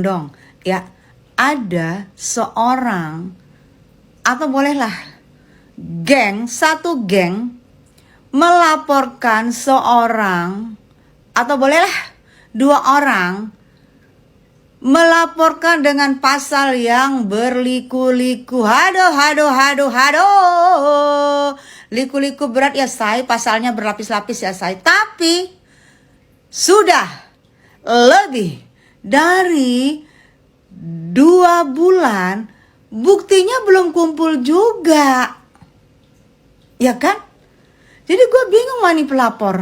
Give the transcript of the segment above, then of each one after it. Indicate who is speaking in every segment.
Speaker 1: dong ya, ada seorang atau bolehlah satu geng melaporkan seorang atau bolehlah 2 orang melaporkan dengan pasal yang berliku-liku. Haduh. Liku-liku berat ya say, pasalnya berlapis-lapis ya say. Tapi sudah lebih dari 2 bulan, buktinya belum kumpul juga. Ya kan? Jadi gue bingung sama nih pelapor.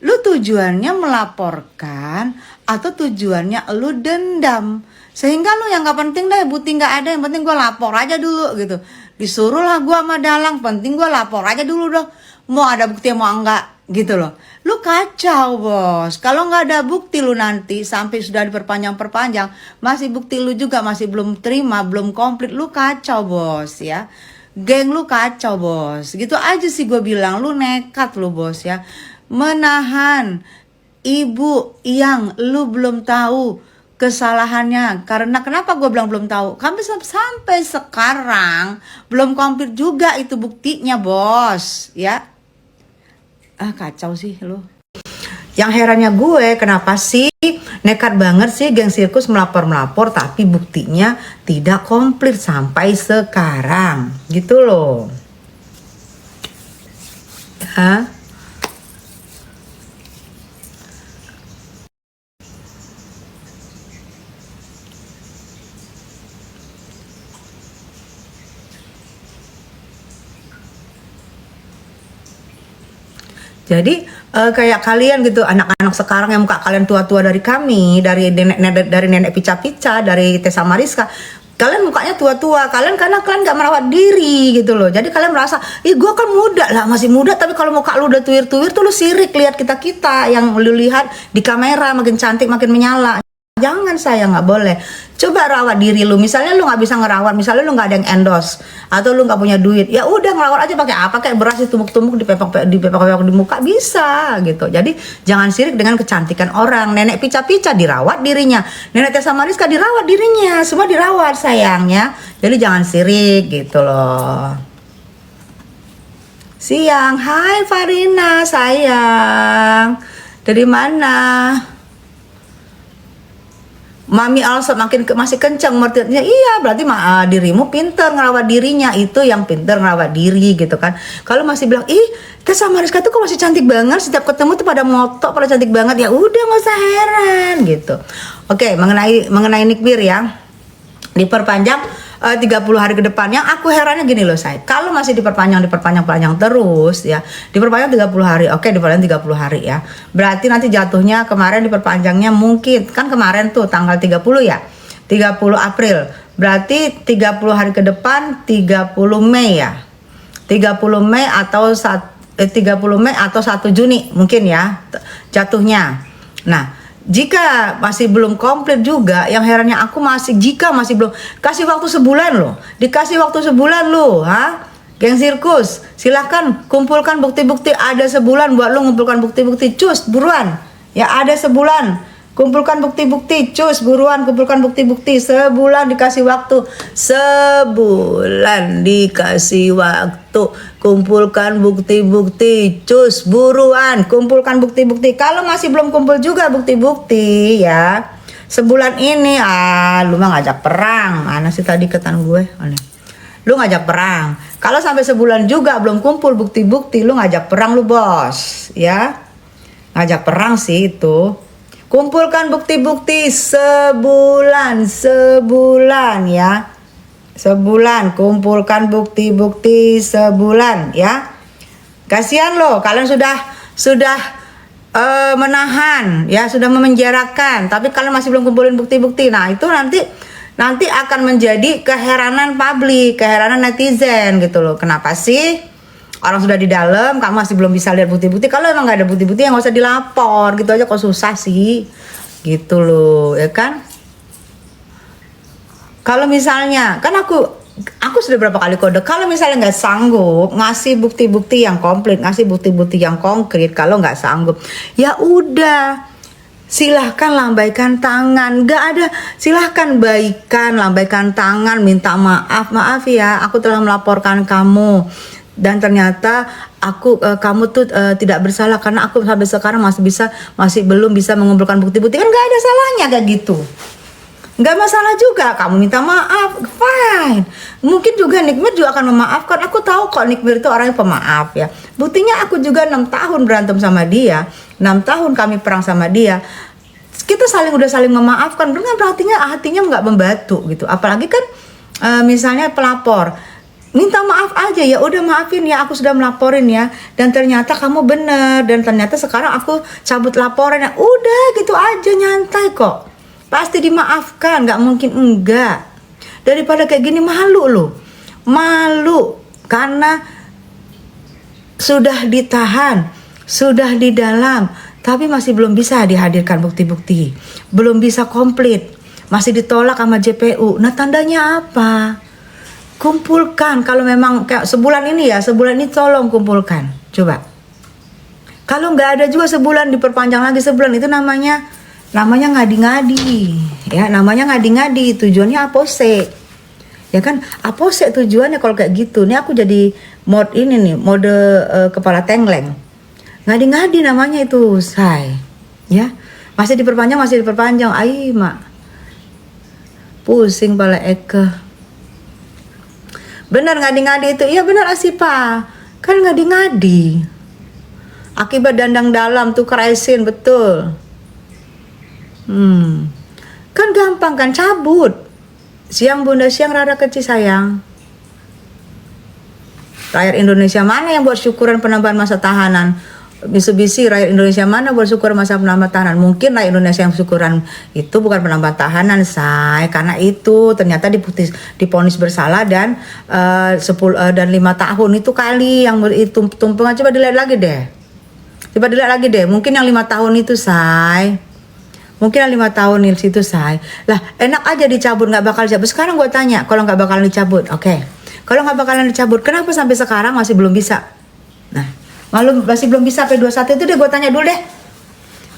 Speaker 1: Lu tujuannya melaporkan atau tujuannya lu dendam? Sehingga lu yang gak penting deh, bukti gak ada, yang penting gue lapor aja dulu gitu. Disuruh lah gue sama Dalang, penting gue lapor aja dulu dong. Mau ada bukti mau enggak gitu loh. Lu kacau bos. Kalau gak ada bukti lu nanti sampai sudah diperpanjang masih bukti lu juga masih belum terima, belum komplit, lu kacau bos ya. Geng lu kacau bos. Gitu aja sih gue bilang, lu nekat lu bos ya. Menahan ibu yang lu belum tahu kesalahannya. Karena kenapa gue bilang belum tahu? Sampai sekarang belum komplit juga itu buktinya bos ya. Kacau sih lu. Yang herannya gue, kenapa sih nekat banget sih geng sirkus melapor tapi buktinya tidak komplit sampai sekarang gitu loh. Jadi kayak kalian gitu, anak-anak sekarang yang muka kalian tua-tua dari kami, dari nenek pica-pica, dari Tessa Mariska, kalian mukanya tua-tua, kalian karena kalian nggak merawat diri gitu loh. Jadi kalian merasa, gue kan muda lah, masih muda, tapi kalau muka lu udah tuir-tuir tuh lu sirik lihat kita yang lu lihat di kamera makin cantik, makin menyala. Jangan sayang, nggak boleh. Coba rawat diri lu. Misalnya lu nggak bisa ngerawat, misalnya lu nggak ada yang endorse atau lu nggak punya duit, ya udah ngerawat aja pakai apa? Kayak beras ditumbuk-tumbuk dipepok di muka bisa gitu. Jadi jangan sirik dengan kecantikan orang. Nenek pica-pica dirawat dirinya, nenek Tessa Mariska dirawat dirinya, semua dirawat sayangnya. Jadi jangan sirik gitu loh. Siang, hai Farina sayang, dari mana? Mami Alsa masih kencang mertinya. Iya, berarti dirimu pinter ngerawat dirinya. Itu yang pinter ngerawat diri gitu kan. Kalau masih bilang, Tessa Mariska tuh kok masih cantik banget, setiap ketemu tuh pada moto, pada cantik banget, ya udah nggak usah heran gitu. Oke, mengenai Nikbir ya, diperpanjang 30 hari ke depan. Yang aku herannya gini loh say, kalau masih diperpanjang terus ya, diperpanjang 30 hari, oke diperpanjang 30 hari ya, berarti nanti jatuhnya kemarin diperpanjangnya mungkin, kan kemarin tuh tanggal 30 ya, 30 April, berarti 30 hari ke depan 30 Mei ya, 30 Mei atau 30 Mei atau 1 Juni mungkin ya jatuhnya. Nah, jika masih belum komplit juga, yang herannya aku jika masih belum, kasih waktu sebulan loh, dikasih waktu sebulan loh, geng sirkus, silahkan kumpulkan bukti-bukti, ada sebulan buat lo ngumpulkan bukti-bukti, cus buruan, ya ada sebulan, kumpulkan bukti-bukti, cus buruan kumpulkan bukti-bukti, sebulan dikasih waktu, kumpulkan bukti-bukti, cus buruan kumpulkan bukti-bukti. Kalau masih belum kumpul juga bukti-bukti ya, sebulan ini lu mah ngajak perang. Mana sih tadi ketan gue? Lu ngajak perang. Kalau sampai sebulan juga belum kumpul bukti-bukti, lu ngajak perang lu bos ya. Ngajak perang sih itu. Kumpulkan bukti-bukti sebulan ya. Sebulan, kumpulkan bukti-bukti sebulan ya. Kasihan loh, kalian sudah menahan ya, sudah memenjarakan, tapi kalian masih belum kumpulin bukti-bukti. Nah, itu nanti akan menjadi keheranan publik, keheranan netizen gitu loh. Kenapa sih orang sudah di dalam, kamu masih belum bisa lihat bukti-bukti? Kalau emang nggak ada bukti-bukti ya nggak usah dilapor, gitu aja kok susah sih, gitu loh, ya kan? Kalau misalnya, kan aku sudah berapa kali kode, kalau misalnya nggak sanggup ngasih bukti-bukti yang komplit, ngasih bukti-bukti yang konkret, kalau nggak sanggup, ya udah silahkan lambaikan tangan. Gak ada, silahkan baikan, lambaikan tangan, minta maaf. Maaf ya, aku telah melaporkan kamu. Dan ternyata kamu tuh tidak bersalah karena aku sampai sekarang masih belum bisa mengumpulkan bukti-bukti. Kan gak ada salahnya kayak gitu. Gak masalah juga kamu minta maaf, fine. Mungkin juga Nick Mir juga akan memaafkan. Aku tahu kok Nick Mir itu orangnya pemaaf ya. Buktinya aku juga 6 tahun berantem sama dia, 6 tahun kami perang sama dia. Kita udah saling memaafkan, bukan hatinya nggak membatu gitu. Apalagi kan misalnya pelapor minta maaf aja, ya udah maafin ya, aku sudah melaporin ya, dan ternyata kamu bener, dan ternyata sekarang aku cabut laporannya, udah gitu aja, nyantai kok. Pasti dimaafkan, nggak mungkin enggak. Daripada kayak gini malu loh, malu karena sudah ditahan, sudah di dalam, tapi masih belum bisa dihadirkan bukti-bukti, belum bisa komplit, masih ditolak sama JPU. Nah tandanya apa? Kumpulkan, kalau memang kayak sebulan ini tolong kumpulkan, coba. Kalau nggak ada juga sebulan, diperpanjang lagi sebulan, itu namanya ngadi-ngadi ya, namanya ngadi-ngadi. Tujuannya apose ya kan, apose tujuannya kalau kayak gitu. Nih aku jadi mode kepala tengleng, ngadi-ngadi namanya itu, say ya. Masih diperpanjang ai mak pusing pala Eke. Benar ngadi-ngadi itu, iya benar Asipa, kan ngadi-ngadi akibat dandang dalam tuh kresin, betul. Kan gampang kan, cabut. Siang bunda, siang rada kecil sayang. Rakyat Indonesia mana yang buat syukuran penambahan masa tahanan? Mitsubishi, rakyat Indonesia mana buat syukuran masa penambahan tahanan? Mungkin rakyat Indonesia yang syukuran itu bukan penambahan tahanan, say. Karena itu ternyata diponis bersalah dan 5 tahun itu kali yang itu tumpengan. Coba dilihat lagi deh. Mungkin yang 5 tahun itu, say. Mungkin 5 tahun di situ, say. Lah enak aja dicabut, nggak bakal dicabut. Sekarang gue tanya, kalau nggak bakalan dicabut, oke. Kalau nggak bakalan dicabut, kenapa sampai sekarang masih belum bisa? Nah, masih belum bisa P21 itu deh, gue tanya dulu deh.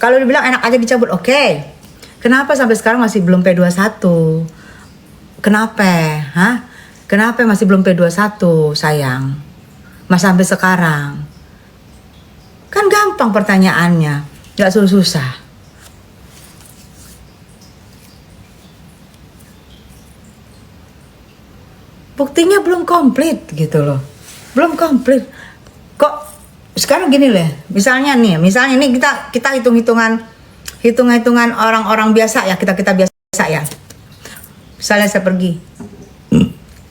Speaker 1: Kalau dibilang enak aja dicabut, oke. Kenapa sampai sekarang masih belum P21? Kenapa? Kenapa masih belum P21, sayang? Mas sampai sekarang. Kan gampang pertanyaannya, nggak susah. Buktinya belum komplit gitu loh, belum komplit. Kok sekarang gini loh, misalnya nih kita hitung-hitungan orang-orang biasa ya, kita biasa ya. Misalnya saya pergi,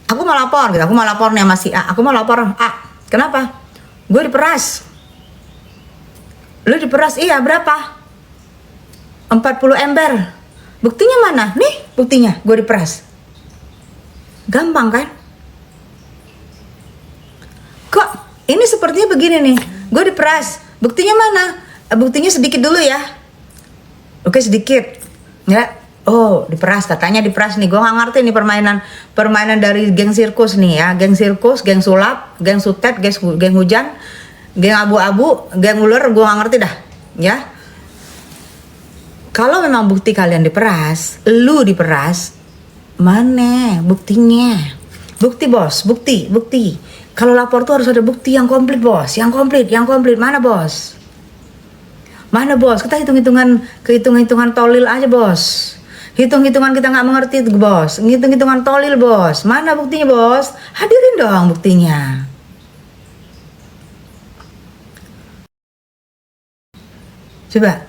Speaker 1: aku mau lapor nih sama si A, aku mau lapor A. Kenapa? Gue diperas. Lu diperas, iya berapa? 40 ember. Buktinya mana? Nih buktinya, gue diperas. Gampang kan? Kok ini sepertinya begini nih, gue diperas, buktinya mana? Buktinya sedikit dulu ya. Oke sedikit ya. Oh diperas, katanya diperas nih. Gue gak ngerti nih permainan dari geng sirkus nih ya. Geng sirkus, geng sulap, geng sutet, geng hujan, geng abu-abu, geng ular. Gue gak ngerti dah ya. Kalau memang bukti kalian diperas, lu diperas, mana buktinya? Bukti bos, bukti. Kalau lapor tuh harus ada bukti yang komplit bos, yang komplit. Mana bos? Kita hitung-hitungan tolil aja bos. Hitung-hitungan kita nggak mengerti tuh bos. Hitung-hitungan tolil bos. Mana buktinya bos? Hadirin dong buktinya. Coba.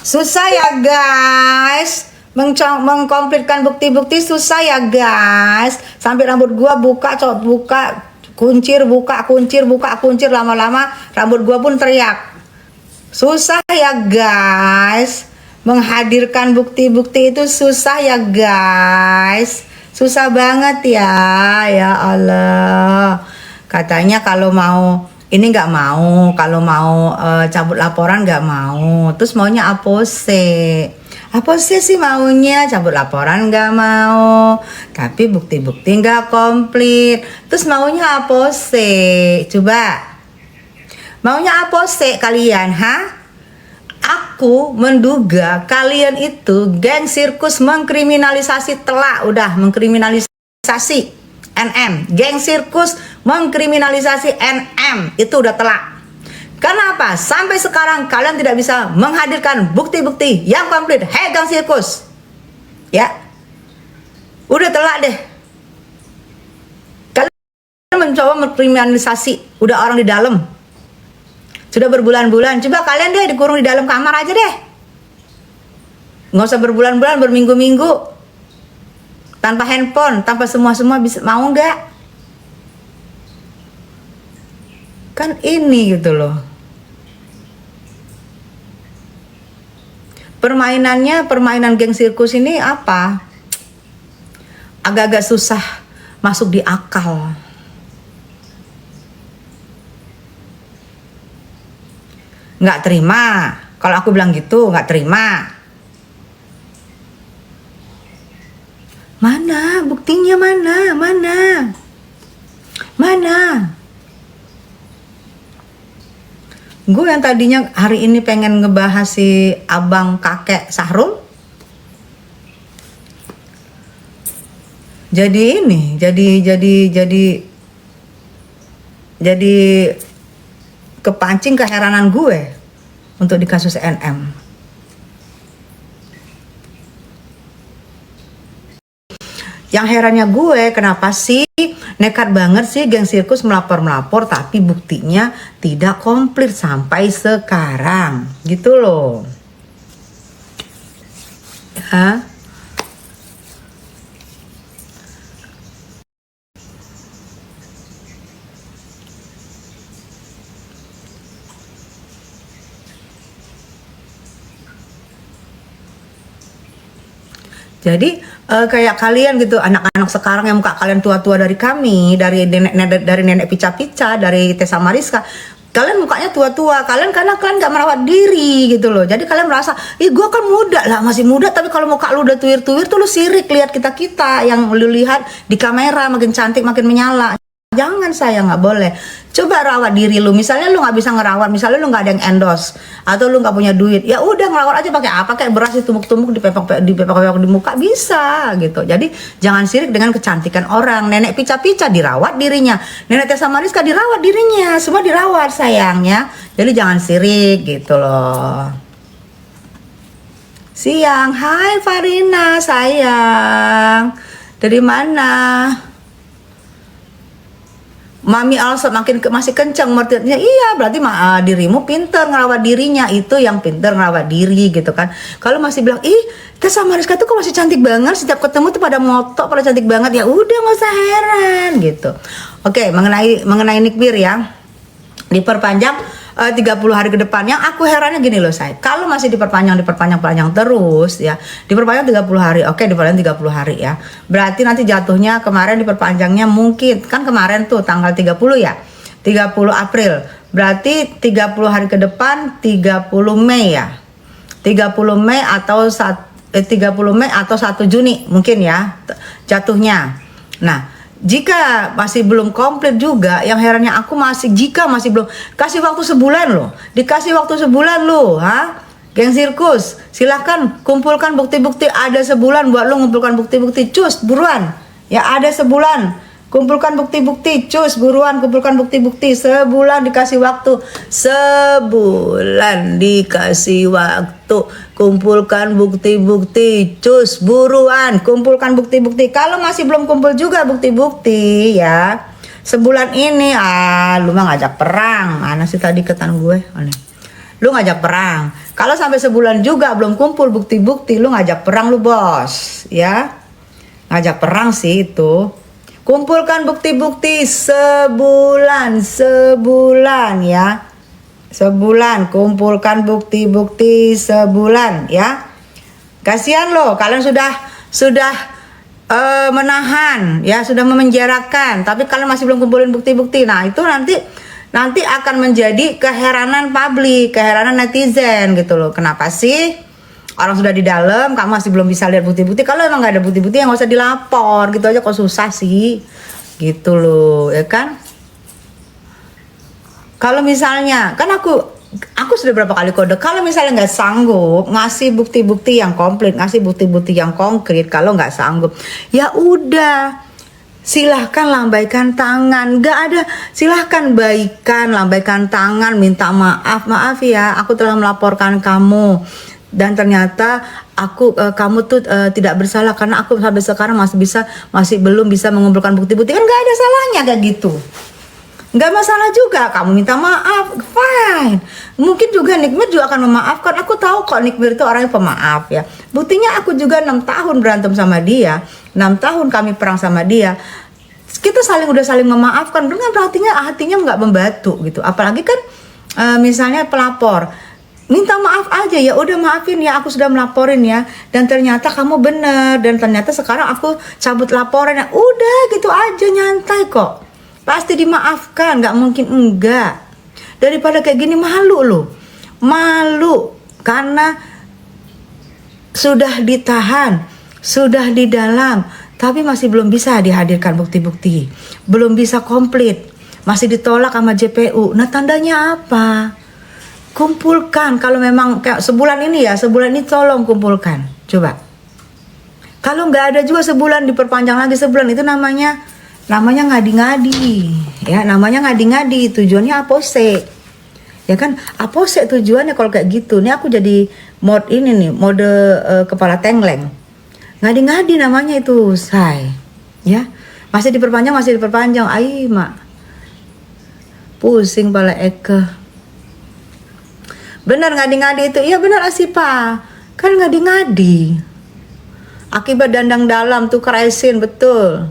Speaker 1: Susah ya guys, mengkomplitkan bukti-bukti susah ya guys. Sampai rambut gua buka, kuncir, lama-lama rambut gua pun teriak. Susah ya guys, menghadirkan bukti-bukti itu susah ya guys. Susah banget ya Allah. Katanya kalau mau ini nggak mau, kalau mau cabut laporan nggak mau, terus maunya apose sih maunya, cabut laporan nggak mau, tapi bukti-bukti nggak komplit, terus maunya apose. Coba Maunya apa sih kalian, ha? Aku menduga kalian itu geng sirkus mengkriminalisasi telak, udah mengkriminalisasi NM. Geng sirkus mengkriminalisasi NM itu udah telak. Kenapa? Sampai sekarang kalian tidak bisa menghadirkan bukti-bukti yang komplit. Hei geng sirkus, ya, udah telak deh. Kalian mencoba mengkriminalisasi, udah orang di dalam. Sudah berbulan-bulan, coba kalian deh dikurung di dalam kamar aja deh. Nggak usah berbulan-bulan, berminggu-minggu. Tanpa handphone, tanpa semua-semua, bisa mau nggak? Kan ini gitu loh. Permainan geng sirkus ini apa? Agak-agak susah masuk di akal. Nggak terima kalau aku bilang gitu, nggak terima. Mana buktinya, mana gue yang tadinya hari ini pengen ngebahas si abang kakek Sahrul, jadi ini jadi kepancing keheranan gue untuk di kasus NM. Yang herannya gue, kenapa sih nekat banget sih geng sirkus melapor tapi buktinya tidak komplit sampai sekarang, gitu loh. Hah? Jadi kayak kalian gitu, anak-anak sekarang yang muka kalian tua-tua dari kami, dari nenek pica-pica, dari Tessa Mariska, kalian mukanya tua-tua, kalian karena kalian nggak merawat diri gitu loh. Jadi kalian merasa, ih gue kan muda lah, masih muda, tapi kalau muka lu udah tuir-tuir tuh lu sirik lihat kita yang lu lihat di kamera makin cantik, makin menyala. Jangan, saya nggak boleh. Coba rawat diri lu. Misalnya lu nggak bisa ngerawat, misalnya lu nggak ada yang endorse atau lu nggak punya duit, ya udah ngerawat aja pakai apa? Kayak beras ditumbuk-tumbuk dipepek di muka bisa gitu. Jadi jangan sirik dengan kecantikan orang. Nenek pica-pica dirawat dirinya, nenek Tessa Mariska dirawat dirinya, semua dirawat sayangnya. Jadi jangan sirik gitu loh. Siang, hai Farina sayang, dari mana? Mami Alsa masih kencang mertinya. Iya, berarti dirimu pinter ngerawat dirinya. Itu yang pinter ngerawat diri gitu kan. Kalau masih bilang, ih Tessa Mariska tuh kok masih cantik banget, setiap ketemu tuh pada moto, pada cantik banget, ya udah nggak usah heran gitu. Oke, mengenai Nikbir ya, diperpanjang 30 hari ke depan. Yang aku herannya gini loh saya, kalau masih diperpanjang terus ya, diperpanjang 30 hari, oke diperpanjang 30 hari ya, berarti nanti jatuhnya kemarin diperpanjangnya mungkin, kan kemarin tuh tanggal 30 ya, 30 April, berarti 30 hari ke depan 30 Mei ya, 30 Mei atau 30 Mei atau 1 Juni mungkin ya jatuhnya. Nah, jika masih belum komplit juga, yang herannya aku jika masih belum, kasih waktu sebulan loh, dikasih waktu sebulan loh, ha? Geng sirkus, silahkan kumpulkan bukti-bukti, ada sebulan buat lo ngumpulkan bukti-bukti, cus buruan, ya ada sebulan, kumpulkan bukti-bukti, cus buruan kumpulkan bukti-bukti, sebulan dikasih waktu, kumpulkan bukti-bukti, cus buruan kumpulkan bukti-bukti. Kalau masih belum kumpul juga bukti-bukti ya, sebulan ini lu mah ngajak perang. Mana sih tadi ketan gue lu ngajak perang. Kalau sampai sebulan juga belum kumpul bukti-bukti, lu ngajak perang lu bos ya, ngajak perang sih itu. Kumpulkan bukti-bukti sebulan ya, sebulan kumpulkan bukti-bukti sebulan ya. Kasihan loh, kalian sudah menahan ya, sudah memenjarakan, tapi kalian masih belum kumpulin bukti-bukti. Nah itu nanti akan menjadi keheranan publik, keheranan netizen gitu loh. Kenapa sih orang sudah di dalam, kamu masih belum bisa lihat bukti-bukti? Kalau emang nggak ada bukti-bukti, ya nggak usah dilapor, gitu aja kok susah sih, gitu loh, ya kan? Kalau misalnya, kan aku sudah berapa kali kode, kalau misalnya nggak sanggup ngasih bukti-bukti yang komplit, ngasih bukti-bukti yang konkret, kalau nggak sanggup, ya udah, silahkan lambaikan tangan. Nggak ada, silahkan baikan, lambaikan tangan, minta maaf, maaf ya, aku telah melaporkan kamu. Dan ternyata kamu tuh tidak bersalah karena aku sampai sekarang masih belum bisa mengumpulkan bukti-bukti. Kan nggak ada salahnya kayak gitu. Nggak masalah juga kamu minta maaf, fine. Mungkin juga Nikmir juga akan memaafkan. Aku tahu kok Nikmir itu orang yang pemaaf ya. Buktinya aku juga 6 tahun berantem sama dia, 6 tahun kami perang sama dia. Kita udah saling memaafkan, dengan hatinya nggak membatu gitu. Apalagi kan misalnya pelapor minta maaf aja, ya udah maafin ya, aku sudah melaporin ya, dan ternyata kamu bener, dan ternyata sekarang aku cabut laporannya, udah gitu aja, nyantai kok. Pasti dimaafkan, nggak mungkin enggak. Daripada kayak gini malu loh. Malu karena sudah ditahan, sudah di dalam, tapi masih belum bisa dihadirkan bukti-bukti. Belum bisa komplit, masih ditolak sama JPU. Nah, tandanya apa? Kumpulkan, kalau memang kayak sebulan ini tolong kumpulkan. Coba. Kalau nggak ada juga sebulan, diperpanjang lagi sebulan, itu namanya ngadi-ngadi, ya, namanya ngadi-ngadi. Tujuannya apose, ya kan? Apose tujuannya kalau kayak gitu. Nih aku jadi mode kepala tengleng. Ngadi-ngadi namanya itu, say, ya. Masih diperpanjang. Ai, mak, pusing pala Eke. Benar ngadi-ngadi itu, iya benar Asipa, kan ngadi-ngadi. Akibat dandang dalam tuh resin, betul.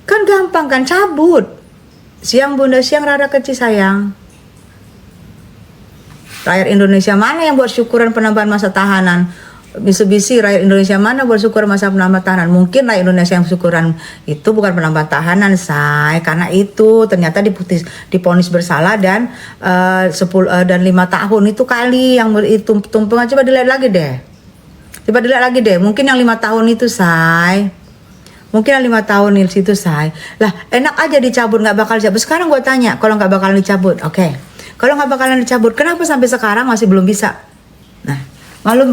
Speaker 1: Kan gampang kan, cabut. Siang bunda, siang rada kecil sayang. Rakyat Indonesia mana yang buat syukuran penambahan masa tahanan? Bisi-bisi rakyat Indonesia mana buat syukuran masa penambahan tahanan? Mungkin rakyat Indonesia yang syukuran itu bukan penambahan tahanan, say, karena itu ternyata diponis bersalah dan 5 tahun itu kali yang itu tumpungan. Coba dilihat lagi deh. Mungkin yang 5 tahun itu, say. Mungkin yang 5 tahun itu, say. Lah, enak aja dicabut, nggak bakal dicabut. Sekarang gue tanya, kalau nggak bakalan dicabut, oke. Kalau nggak bakalan dicabut, kenapa sampai sekarang masih belum bisa? Nah,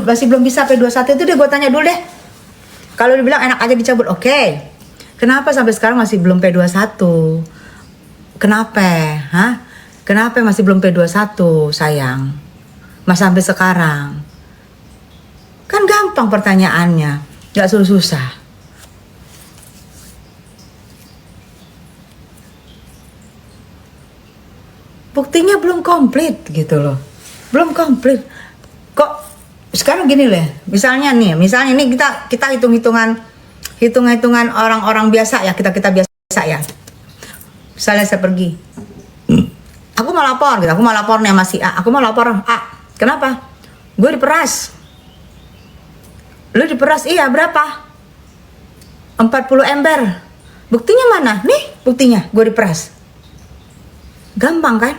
Speaker 1: masih belum bisa P21 itu deh, gue tanya dulu deh. Kalau dibilang enak aja dicabut, oke. Kenapa sampai sekarang masih belum P21? Kenapa? Kenapa masih belum P21, sayang? Mas sampai sekarang. Kan gampang pertanyaannya, nggak susah. Buktinya belum komplit gitu loh. Belum komplit. Kok sekarang gini loh, misalnya nih kita hitung-hitungan orang-orang biasa ya, kita biasa ya. Misalnya saya pergi, aku mau lapor nih sama si A, aku mau lapor A, kenapa? Gue diperas. Lu diperas, iya, berapa? 40 ember. Buktinya mana? Nih buktinya, gue diperas. Gampang kan?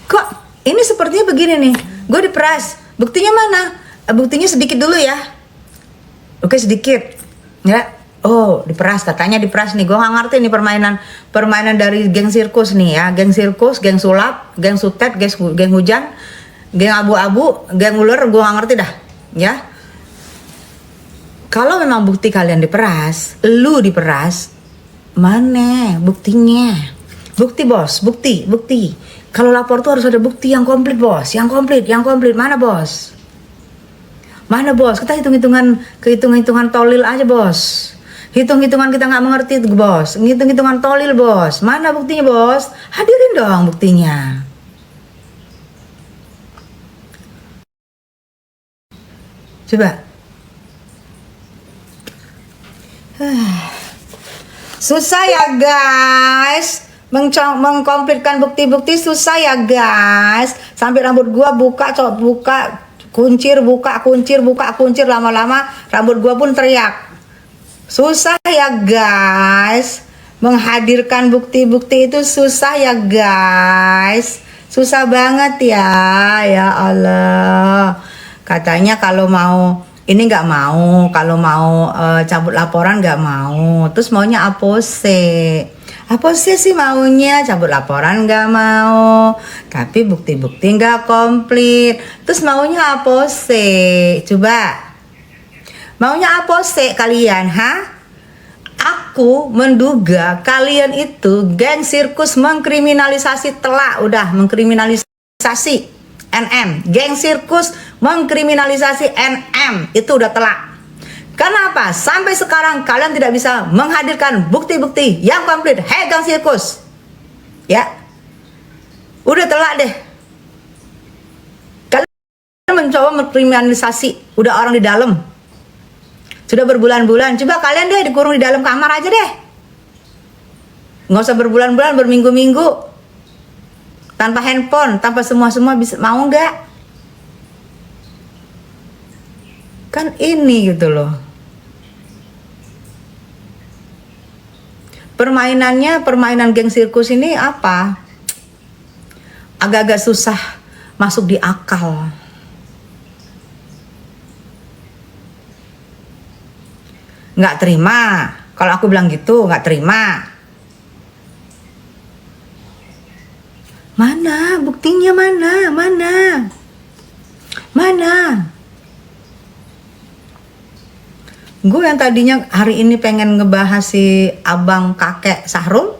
Speaker 1: Kok ini sepertinya begini nih, gue diperas, buktinya mana? Buktinya sedikit dulu ya. Oke, sedikit ya. Oh, diperas, katanya diperas nih. Gue gak ngerti nih permainan dari geng sirkus nih ya. Geng sirkus, geng sulap, geng sutet, geng hujan, geng abu-abu, geng ular. Gue gak ngerti dah ya. Kalau memang bukti kalian diperas, lu diperas, mana buktinya? Bukti bos, bukti. Kalau lapor tuh harus ada bukti yang komplit bos, yang komplit. Mana bos? Kita hitung-hitungan tolil aja bos. Hitung-hitungan kita nggak mengerti tuh bos. Hitung-hitungan tolil bos. Mana buktinya bos? Hadirin dong buktinya. Coba. Susah ya guys, mengkomplitkan bukti-bukti susah ya guys. Sampai rambut gua kuncir, lama-lama rambut gua pun teriak. Susah ya guys, menghadirkan bukti-bukti itu susah ya guys. Susah banget ya Allah. Katanya kalau mau ini nggak mau, kalau mau cabut laporan nggak mau, terus maunya apose. Apose sih maunya, cabut laporan nggak mau, tapi bukti-bukti nggak komplit, terus maunya apose. Coba, maunya apose kalian, Aku menduga kalian itu geng sirkus mengkriminalisasi telak, udah mengkriminalisasi NM, geng sirkus mengkriminalisasi NM itu udah telak. Kenapa? Sampai sekarang kalian tidak bisa menghadirkan bukti-bukti yang komplit. Hei geng sirkus, ya, udah telak deh. Kalian mencoba mengkriminalisasi, udah orang di dalam, sudah berbulan-bulan. Coba kalian deh dikurung di dalam kamar aja deh, nggak usah berbulan-bulan, berminggu-minggu, tanpa handphone, tanpa semua bisa, mau nggak? Kan ini gitu loh. Permainannya, permainan geng sirkus ini apa? Agak-agak susah masuk di akal. Nggak terima. Kalau aku bilang gitu, nggak terima. Mana buktinya, mana? Gue yang tadinya hari ini pengen ngebahas si abang kakek Sahrul,